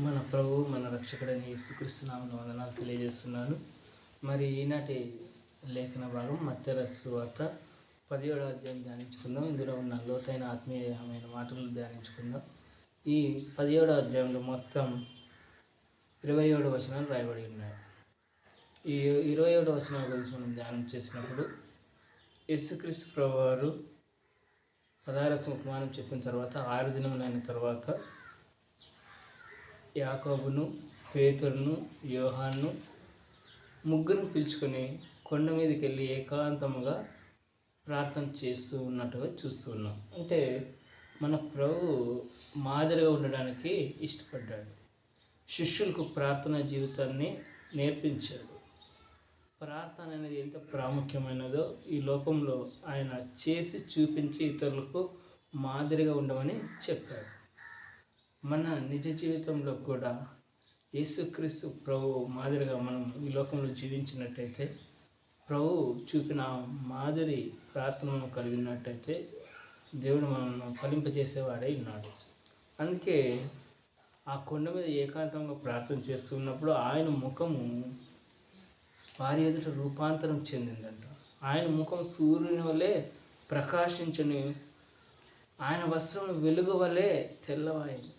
మన ప్రభు మన రక్షకుడైన యేసుక్రీస్తు నామమున వందనాలు తెలియజేస్తున్నాను. మరి ఈనాటి లేఖన భాగం మత్తయి రాసిన సువార్త 17వ అధ్యాయం ధ్యానించుకుందాం. ఇందులో ఉన్న లోతైన ఆత్మీయమైన మాటలు ధ్యానించుకుందాం. ఈ 17వ అధ్యాయంలో మొత్తం 27 వచనాలు రాయబడి ఉన్నాయి. ఈ 27 వచనాల గురించి మనం ధ్యానం చేసినప్పుడు యేసుక్రీస్తు ప్రభు వారు 16వ ఉపమానం చెప్పిన తర్వాత 6 దినములైన తర్వాత యాకోబును, పేతురును, యోహాను ముగ్గురిని పిలుచుకొని కొండ మీదకి వెళ్ళి ఏకాంతముగా ప్రార్థన చేస్తూ ఉన్నట్టుగా చూస్తూ ఉన్నాం. అంటే మన ప్రభు మాదిరిగా ఉండడానికి ఇష్టపడ్డాడు. శిష్యులకు ప్రార్థనా జీవితాన్ని నేర్పించాడు. ప్రార్థన అనేది ఎంత ప్రాముఖ్యమైనదో ఈ లోకంలో ఆయన చేసి చూపించి ఇతరులకు మాదిరిగా ఉండమని చెప్పాడు. మన నిజ జీవితంలో కూడా యేసుక్రీస్తు ప్రభు మాదిరిగా మనం ఈ లోకంలో జీవించినట్టయితే, ప్రభు చూపిన మాదిరి ప్రార్థనను కలిగినట్టయితే దేవుడు మనల్ని ఫలింపజేసేవాడై ఉన్నాడు. అందుకే ఆ కొండ మీద ఏకాంతంగా ప్రార్థన చేస్తున్నప్పుడు ఆయన ముఖము వారి ఎదుట రూపాంతరం చెందిందంట. ఆయన ముఖం సూర్యుని వలె ప్రకాశించని, ఆయన వస్త్రం వెలుగు వలె తెల్లవాయింది.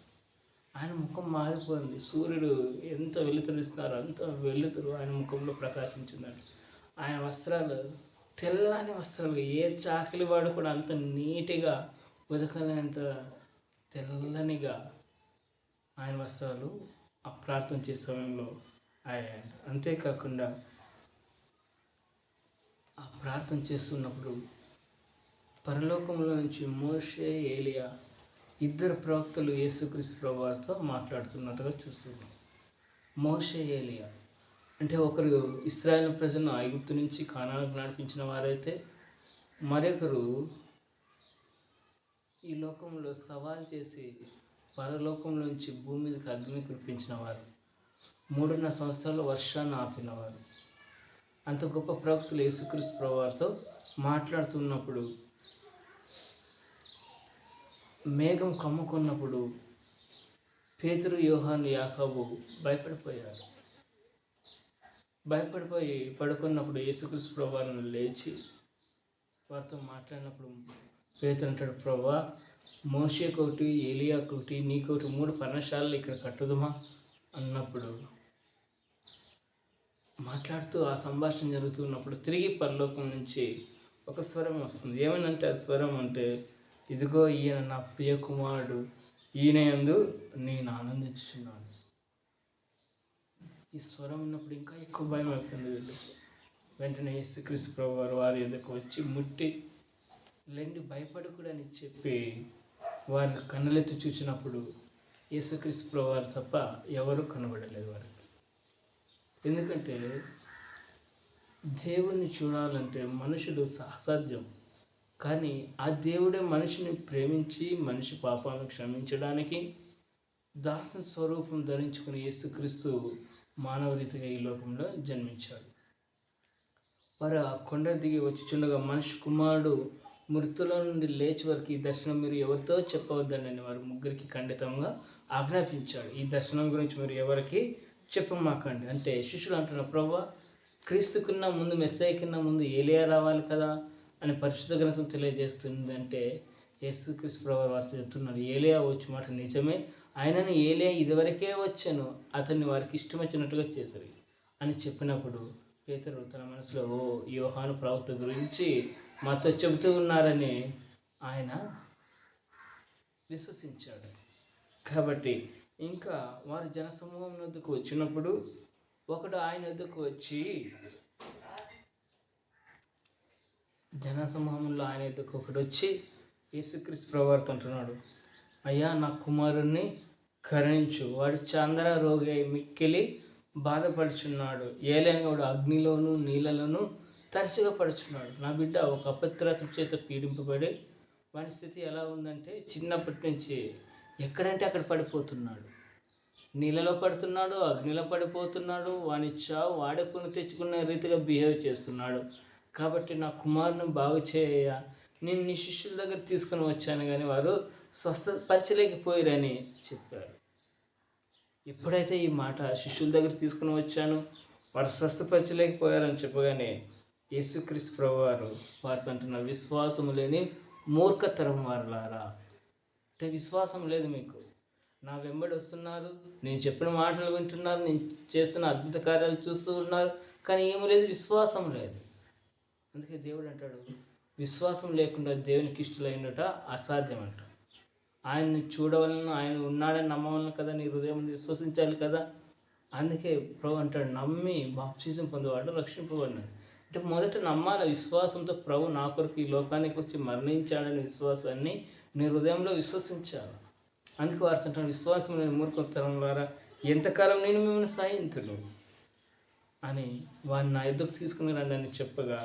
ఆయన ముఖం మారిపోయింది. సూర్యుడు ఎంత వెలుతురిస్తారో అంత వెలుతురు ఆయన ముఖంలో ప్రకాశించిందంట. ఆయన వస్త్రాలు తెల్లని వస్త్రాలు, ఏ చాకిలి వాడు కూడా అంత నీట్గా ఉదకలేంత తెల్లనిగా ఆయన వస్త్రాలు ఆ ప్రార్థన చేసే సమయంలో అయ్యాయంట. అంతేకాకుండా ఆ ప్రార్థన చేస్తున్నప్పుడు పరలోకంలో నుంచి మోషే, ఏలియా ఇద్దరు ప్రవక్తలు యేసుక్రీస్తు ప్రభువారితో మాట్లాడుతున్నట్టుగా చూస్తున్నాం. మోషే, ఏలియా అంటే ఒకరు ఇశ్రాయేలు ప్రజలను ఐగుప్తు నుంచి కానానుకు నడిపించిన వారైతే, మరొకరు ఈ లోకంలో సవాల్ చేసి పరలోకం నుంచి భూమి మీదకి అగ్ని కురిపించిన వారు, 3.5 సంవత్సరాలు వర్షాన్ని ఆపినవారు. అంత గొప్ప ప్రవక్తలు యేసుక్రీస్తు ప్రభువారితో మాట్లాడుతున్నప్పుడు మేఘం కమ్ముకున్నప్పుడు పేతురు, యోహాను, యాకోబు భయపడిపోయారు. భయపడిపోయి పడుకున్నప్పుడు యేసుక్రీస్తు ప్రభువారిని లేచి వారితో మాట్లాడినప్పుడు పేతురు అంటాడు, ప్రభువా, మోషేకొకటి, ఏలియాకొకటి, నీకొకటి 3 పర్ణశాలలు ఇక్కడ కట్టుదమా అన్నప్పుడు మాట్లాడుతూ ఆ సంభాషణ జరుగుతున్నప్పుడు తిరిగి పరలోకం నుంచి ఒక స్వరం వస్తుంది. ఏమనంటే ఆ స్వరం అంటే, ఇదిగో ఈయన నా ప్రియ కుమారుడు, ఈయన యందు నేను ఆనందించుచున్నాను. ఈ స్వరం ఉన్నప్పుడు ఇంకా ఎక్కువ భయం అయిపోయింది వీళ్ళకి. వెంటనే యేసుక్రీస్తు ప్రభు వారి ఎదుకు వచ్చి ముట్టి లెండి భయపడకూడని చెప్పి వారిని కన్నులెత్తి చూసినప్పుడు యేసుక్రీస్తు ప్రభు వారు తప్ప ఎవరు కనబడలేదు వారికి. ఎందుకంటే దేవుణ్ణి చూడాలంటే మనుషులు అసాధ్యం. కానీ ఆ దేవుడే మనిషిని ప్రేమించి మనిషి పాపాలను క్షమించడానికి దాసుని స్వరూపం ధరించుకుని యేసుక్రీస్తు మానవ రీతిగా ఈ లోకంలో జన్మించాడు. వారు ఆ కొండ దిగి వచ్చుచుండగా మనిషి కుమారుడు మృతుల నుండి లేచి వరకు ఈ దర్శనం మీరు ఎవరితో చెప్పవద్దని వారు ముగ్గురికి ఖండితంగా ఆజ్ఞాపించాడు. ఈ దర్శనం గురించి మీరు ఎవరికి చెప్పమాకండి. అంటే శిష్యులు అంటున్న, ప్రభువా, క్రీస్తుకున్నా ముందు, మెస్సయ్య కన్నా ముందు ఏలియా రావాలి కదా అని పరిశుద్ధ గ్రంథం తెలియజేస్తుంది. అంటే యేసుక్రీస్తు ప్రభువు వారు చెప్తున్నారు, ఏలియా వచ్చి మాట నిజమే, ఆయనని ఏలియా ఇదివరకే వచ్చాను, అతన్ని వారికి ఇష్టం వచ్చినట్టుగా చేశారు అని చెప్పినప్పుడు పేతురు తన మనసులో, ఓ యోహాను ప్రవక్త గురించి మాతో చెబుతూ ఉన్నారని ఆయన విశ్వసించాడు. కాబట్టి ఇంకా వారు జనసమూహం వద్దకు వచ్చినప్పుడు ఒకడు ఆయన వద్దకు వచ్చి, జనసమూహంలో ఆయన వద్దకు ఒకడు వచ్చి యేసుక్రీస్తు ప్రభువారితో అంటున్నాడు, అయ్యా, నా కుమారుణ్ణి కరుణించు, వాడు చంద్ర రోగి అయి మిక్కిలి బాధపడుచున్నాడు, ఏలైనవాడు అగ్నిలోను నీళ్ళలోనూ తరచుగా పడుచున్నాడు. నా బిడ్డ ఒక అపత్రత చేత పీడింపబడి వాని స్థితి ఎలా ఉందంటే చిన్నప్పటి నుంచి ఎక్కడంటే అక్కడ పడిపోతున్నాడు. నీళ్ళలో పడుతున్నాడు, అగ్నిలో పడిపోతున్నాడు, వాని చావు వాడే కొని తెచ్చుకునే రీతిగా బిహేవ్ చేస్తున్నాడు. కాబట్టి నా కుమారుని బాగు చేయ నేను నీ శిష్యుల దగ్గర తీసుకొని వచ్చాను, కానీ వారు స్వస్థపరచలేకపోయారని చెప్పారు. ఎప్పుడైతే ఈ మాట శిష్యుల దగ్గర తీసుకుని వచ్చాను, వారు స్వస్థపరచలేకపోయారని చెప్పగానే యేసుక్రీస్తు ప్రభువారు వారితో అంటున్నారు, విశ్వాసము లేని మూర్ఖతరం వారులారా. అంటే విశ్వాసం లేదు మీకు. నా వెంబడి వస్తున్నారు, నేను చెప్పిన మాటలు వింటున్నారు, నేను చేస్తున్న అద్భుత కార్యాలు చూస్తూ ఉన్నారు, కానీ ఏమీ లేదు, విశ్వాసం లేదు. అందుకే దేవుడు అంటాడు, విశ్వాసం లేకుండా దేవునికి ఇష్టలైనట అసాధ్యం అంట. ఆయన్ని చూడవలను, ఆయన ఉన్నాడని నమ్మవలను కదా, నీ హృదయం విశ్వసించాలి కదా. అందుకే ప్రభు అంటాడు, నమ్మి బాప్తిజం పొందేవాడు రక్షింపబడినాడు. అంటే మొదట నమ్మాలి, విశ్వాసంతో ప్రభు నా కొరకు ఈ లోకానికి వచ్చి మరణించాడని విశ్వాసాన్ని నీ హృదయంలో విశ్వసించాలి. అందుకే వారు అంటాడు, విశ్వాసం లేని మూర్ఖతరం ద్వారా ఎంతకాలం నేను మిమ్మల్ని సహించును అని వాడిని నా ఎద్దుకు తీసుకుని రండి అని చెప్పగా,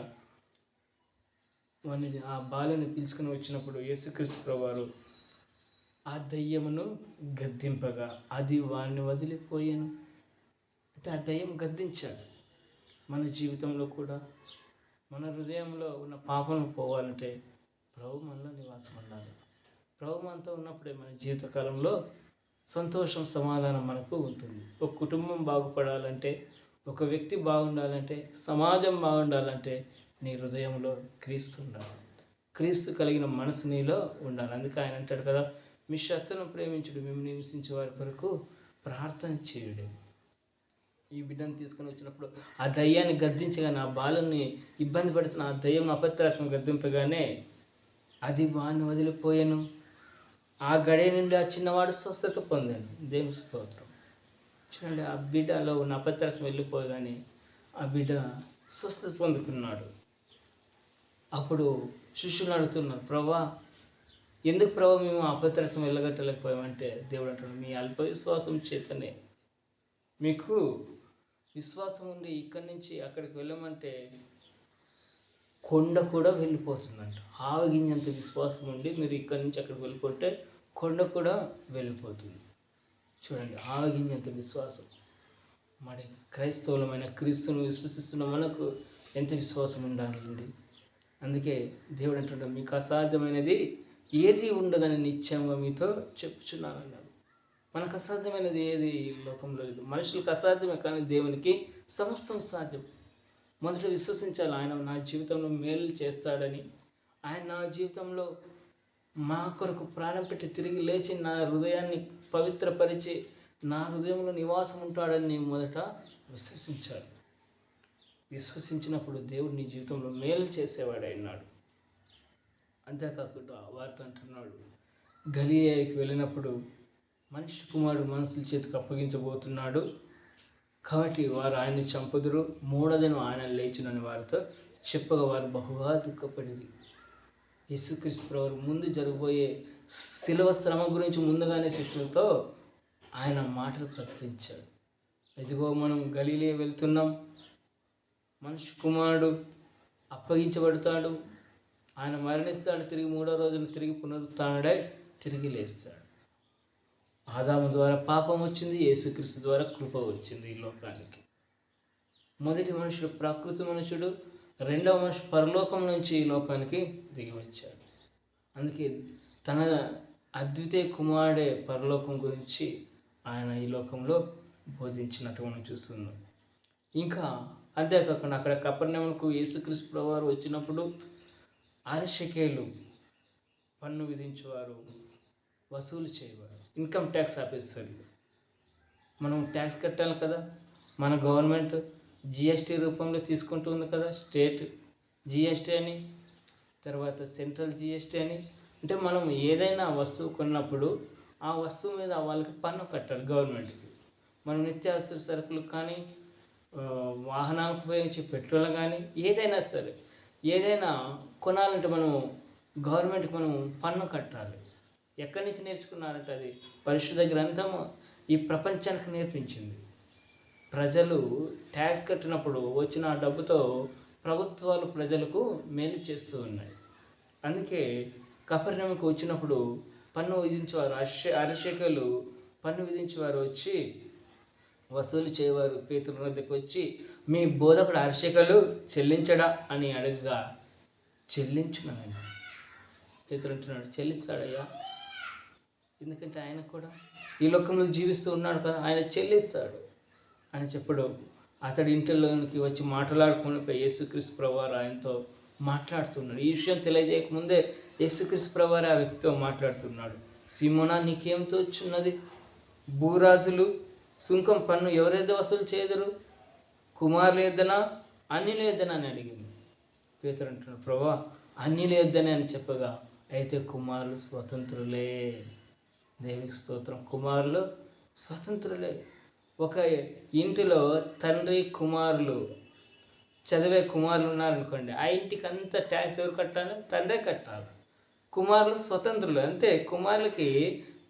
వాడిని ఆ బాలుని పిలుచుకుని వచ్చినప్పుడు యేసుక్రీస్తు ప్రభువారు ఆ దయ్యమును గద్దింపగా అది వాడిని వదిలిపోయాను. అంటే ఆ దయ్యం గద్దించాడు. మన జీవితంలో కూడా మన హృదయంలో ఉన్న పాపం పోవాలంటే ప్రభు మనలో నివాసం ఉండాలి. ప్రభు మనతో ఉన్నప్పుడే మన జీవితకాలంలో సంతోషం, సమాధానం మనకు ఉంటుంది. ఒక కుటుంబం బాగుపడాలంటే, ఒక వ్యక్తి బాగుండాలంటే, సమాజం బాగుండాలంటే నీ హృదయంలో క్రీస్తు ఉండాలి. క్రీస్తు కలిగిన మనసు నీలో ఉండాలి. అందుకే ఆయన అంటాడు కదా, మీ శత్రువును ప్రేమించుడు, మేము హింసించే వారి కొరకు ప్రార్థన చేయుడు. ఈ బిడ్డను తీసుకొని వచ్చినప్పుడు ఆ దయ్యాన్ని గద్దించగా, నా బాలుని ఇబ్బంది పెడుతున్న ఆ దయ్యం అపత్రాత్మ గద్దింపగానే అది వాడిని వదిలిపోయాను. ఆ గడియ నుండి ఆ చిన్నవాడు స్వస్థత పొందాను. దేవుని స్తోత్రం. చూడండి, ఆ బిడ్డలో ఉన్న అపత్రాత్మ వెళ్ళిపోగానే ఆ బిడ్డ స్వస్థత పొందుకున్నాడు. అప్పుడు శిష్యులు అడుగుతున్నారు, ప్రభా ఎందుకు ప్రభు మేము అపత్రాత్మ వెళ్ళగట్టలేకపోయామంటే దేవుడు అంటాడు, మీ అల్ప విశ్వాసం చేతనే. మీకు విశ్వాసం ఉండి ఇక్కడి నుంచి అక్కడికి వెళ్ళమంటే కొండ కూడా వెళ్ళిపోతుందంట. ఆవగింజంత విశ్వాసం ఉండి మీరు ఇక్కడి నుంచి అక్కడికి వెళ్ళిపోతే కొండ కూడా వెళ్ళిపోతుంది. చూడండి, ఆవగింజంత విశ్వాసం. మరి క్రైస్తవులమైన క్రీస్తును విశ్వసిస్తున్న మనకు ఎంత విశ్వాసం ఉండాలండి. అందుకే దేవుడు అంటుంటే, మీకు అసాధ్యమైనది ఏది ఉండదని నిశ్చయంగా మీతో చెప్పుచున్నానన్నాడు. మనకు అసాధ్యమైనది ఏది ఈ లోకంలో లేదు. మనుషులకు అసాధ్యమే, కానీ దేవునికి సమస్తం సాధ్యం. మొదట విశ్వసించాలి, ఆయన నా జీవితంలో మేలు చేస్తాడని. ఆయన నా జీవితంలో మా కొరకు ప్రాణం పెట్టి తిరిగి లేచి నా హృదయాన్ని పవిత్రపరిచి నా హృదయంలో నివాసం ఉంటాడని నేను మొదట విశ్వసించాలి. విశ్వసించినప్పుడు దేవుడు నీ జీవితంలో మేలు చేసేవాడైనాడు. అంతేకాకుండా వారితో అంటున్నాడు, గలిలయకి వెళ్ళినప్పుడు మనిషి కుమారుడు మనుషుల చేతికి అప్పగించబోతున్నాడు, కాబట్టి వారు ఆయన్ని చంపుదురు, మూడదినం ఆయన లేచునని వారితో చెప్పగా వారు బహుగా దుఃఖపడిరి. యేసుక్రీస్తు ప్రభువు ముందు జరగబోయే శిలువ శ్రమ గురించి ముందుగానే శిష్యులతో ఆయన మాటలు ప్రకటించాడు. ఇదిగో మనం గలిలయ వెళ్తున్నాం, మనిషి కుమారుడు అప్పగించబడతాడు, ఆయన మరణిస్తాడు, తిరిగి మూడో రోజున తిరిగి పునరుత్థానుడై తిరిగి లేస్తాడు. ఆదాము ద్వారా పాపం వచ్చింది, యేసుక్రీస్తు ద్వారా కృప వచ్చింది ఈ లోకానికి. మొదటి మనుషుడు ప్రకృతి మనుషుడు, రెండవ మనుషుడు పరలోకం నుంచి ఈ లోకానికి దిగి వచ్చాడు. అందుకే తన అద్వితీయ కుమారుడే పరలోకం గురించి ఆయన ఈ లోకంలో బోధించినట్టు మనం చూస్తున్నాం. ఇంకా అంతేకాకుండా అక్కడ కపెర్నహూముకు యేసుక్రీస్తు ప్రభువారు వచ్చినప్పుడు అరశకేలు పన్ను విధించేవారు, వసూలు చేయవారు, ఇన్కమ్ ట్యాక్స్ ఆఫీసర్లు. మనం ట్యాక్స్ కట్టాలి కదా, మన గవర్నమెంట్ జిఎస్టీ రూపంలో తీసుకుంటుంది కదా, స్టేట్ జిఎస్టీ అని, తర్వాత సెంట్రల్ జిఎస్టీ అని. అంటే మనం ఏదైనా వస్తువు కొన్నప్పుడు ఆ వస్తువు మీద వాళ్ళకి పన్ను కట్టాలి గవర్నమెంట్కి. మనం నిత్యావసర సరుకులు కానీ, వాహనాలకు ఉపయోగించే పెట్రోల్ కానీ, ఏదైనా సరే, ఏదైనా కొనాలంటే మనం గవర్నమెంట్కి మనం పన్ను కట్టాలి. ఎక్కడి నుంచి నేర్చుకున్నారంటే అది పరిశుద్ధ గ్రంథము ఈ ప్రపంచానికి నేర్పించింది. ప్రజలు ట్యాక్స్ కట్టినప్పుడు వచ్చిన డబ్బుతో ప్రభుత్వాలు ప్రజలకు మేలు చేస్తూ ఉన్నాయి. అందుకే కపెర్నహూముకు వచ్చినప్పుడు పన్ను విధించేవారు, అరశకేలు పన్ను విధించేవారు వచ్చి వసూలు చేయవారు. పేతురు వద్దకు వచ్చి, మీ బోధకుడు అరశకేలు చెల్లించడా అని అడగగా, చెల్లించునని పేతురు అంటున్నాడు, చెల్లిస్తాడయ్యా. ఎందుకంటే ఆయన కూడా ఈ లోకంలో జీవిస్తూ ఉన్నాడు కదా, ఆయన చెల్లిస్తాడు అని చెప్పడం. అతడి ఇంటిలోనికి వచ్చి మాట్లాడుకుని యేసుక్రీస్తు ప్రభువారు ఆయనతో మాట్లాడుతున్నాడు. ఈ విషయం తెలియజేయకముందే యేసుక్రీస్తు ప్రభువారు ఆ వ్యక్తితో మాట్లాడుతున్నాడు. సీమోనా, నీకేం తోచున్నది? భూరాజులు సుంకం పన్ను ఎవరైతే వసూలు చేయదురు? కుమారులు ఎద్దనా అన్యులు ఎద్దనా అని అడిగింది. పేతురు అంటున్నాడు, ప్రభువా అన్యులు ఎద్దనే అని చెప్పగా, అయితే కుమారులు స్వతంత్రులే. దేవునికి స్తోత్రం. కుమారులు స్వతంత్రులే. ఒక ఇంటిలో తండ్రి కుమారులు చదివే కుమారులు ఉన్నారనుకోండి, ఆ ఇంటికి అంత ట్యాక్స్ ఎవరు కట్టాలి? తండ్రే కట్టాలి. కుమారులు స్వతంత్రులు. అంతే, కుమారులకి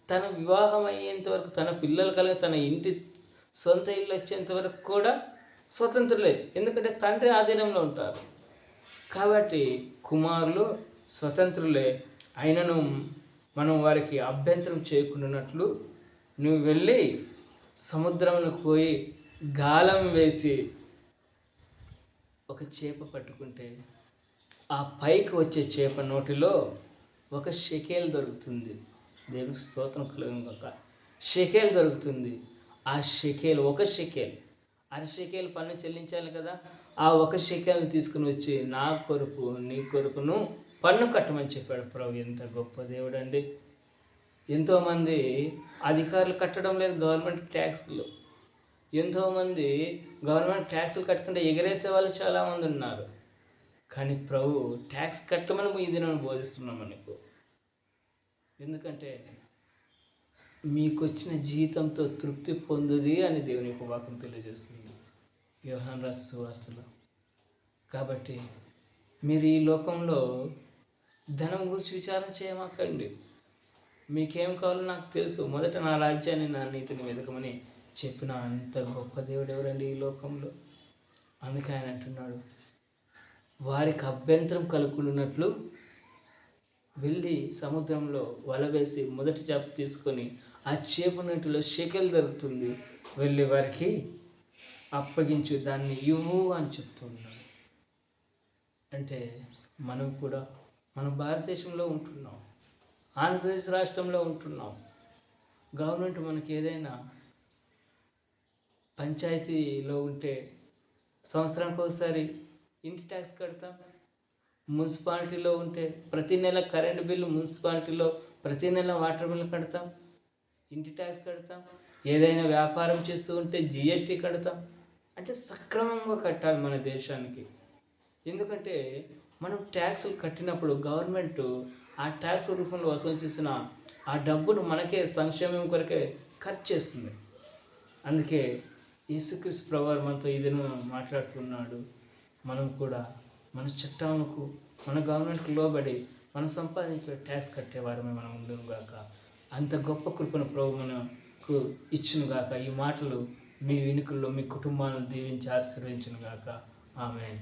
తన వివాహం అయ్యేంత వరకు, తన పిల్లలు కలిగి తన ఇంటి సొంత ఇల్లు వచ్చేంత వరకు కూడా స్వతంత్రులే. ఎందుకంటే తండ్రి ఆధీనంలో ఉంటారు. కాబట్టి కుమారులు స్వతంత్రులే. అయినను మనం వారికి అభ్యంతరం చేయకుండానట్లు నువ్వు వెళ్ళి సముద్రంలోకి పోయి గాలం వేసి ఒక చేప పట్టుకుంటే ఆ పైకి వచ్చే చేప నోటిలో ఒక షెకేల్ దొరుకుతుంది. దేవునికి స్తోత్రం కలుగును గాక. షెకేల్ దొరుకుతుంది. ఆ షెకేల్, ఒక షెకేల్, అర షెకేల్ పన్ను చెల్లించాలి కదా, ఆ ఒక షెకేల్ని తీసుకుని వచ్చి నా కొరకు నీ కొరకును పన్ను కట్టమని చెప్పాడు ప్రభు. ఎంత గొప్ప దేవుడు అండి. ఎంతోమంది అధికారులు కట్టడం లేదు గవర్నమెంట్ ట్యాక్స్లు. ఎంతోమంది గవర్నమెంట్ ట్యాక్స్లు కట్టుకుంటే ఎగరేసే వాళ్ళు చాలామంది ఉన్నారు. కానీ ప్రభు ట్యాక్స్ కట్టమని ఈ దినం బోధిస్తున్నాం మనకు. ఎందుకంటే మీకు వచ్చిన జీతంతో తృప్తి పొందుది అని దేవుని యొక్క వాక్యం తెలియజేస్తుంది యోహాను రాసిన సువార్తలో. కాబట్టి మీరు ఈ లోకంలో ధనం గురించి విచారణ చేయమాకండి. మీకేం కావాలో నాకు తెలుసు, మొదట నా రాజ్యాన్ని నా నీతిని వెతకమని చెప్పిన అంత గొప్ప దేవుడు ఎవరండి ఈ లోకంలో? అందుకే ఆయన అంటున్నాడు, వారికి అభ్యంతరం కలుగుకున్నట్లు వెళ్ళి సముద్రంలో వల వేసి మొదటి చేప తీసుకొని ఆ చేప నీటిలో షెకెల్ దొరుకుతుంది, వెళ్ళి వారికి అప్పగించు, దాన్ని ఇవ్వు అని చెప్తున్నాడు. అంటే మనం కూడా మన భారతదేశంలో ఉంటున్నాం, ఆంధ్రప్రదేశ్ రాష్ట్రంలో ఉంటున్నాం. గవర్నమెంట్ మనకి ఏదైనా పంచాయతీలో ఉంటే సంవత్సరానికి ఒకసారి ఇంటి ట్యాక్స్ కడతాం. మున్సిపాలిటీలో ఉంటే ప్రతి నెల కరెంటు బిల్లు, మున్సిపాలిటీలో ప్రతి నెల వాటర్ బిల్లు కడతాం, ఇంటి ట్యాక్స్ కడతాం. ఏదైనా వ్యాపారం చేస్తూ ఉంటే జిఎస్టీ కడతాం. అంటే సక్రమంగా కట్టాలి మన దేశానికి. ఎందుకంటే మనం ట్యాక్సులు కట్టినప్పుడు గవర్నమెంట్ ఆ ట్యాక్స్ రూపంలో వసూలు చేసిన ఆ డబ్బును మనకే సంక్షేమం కొరకే ఖర్చు చేస్తుంది. అందుకే యేసుక్రీస్తు ప్రభువారు మనతో ఇది మాట్లాడుతున్నాడు. మనం కూడా మన చట్టాలకు, మన గవర్నమెంట్కి లోబడి మనం సంపాదించే ట్యాక్స్ కట్టేవారమే మనం ఉండును గాక. అంత గొప్ప కృపను ప్రభు మనకు ఇచ్చును గాక. ఈ మాటలు మీ వెనుకల్లో మీ కుటుంబాలను దీవించి ఆశీర్వదించును గాక. ఆమేన్.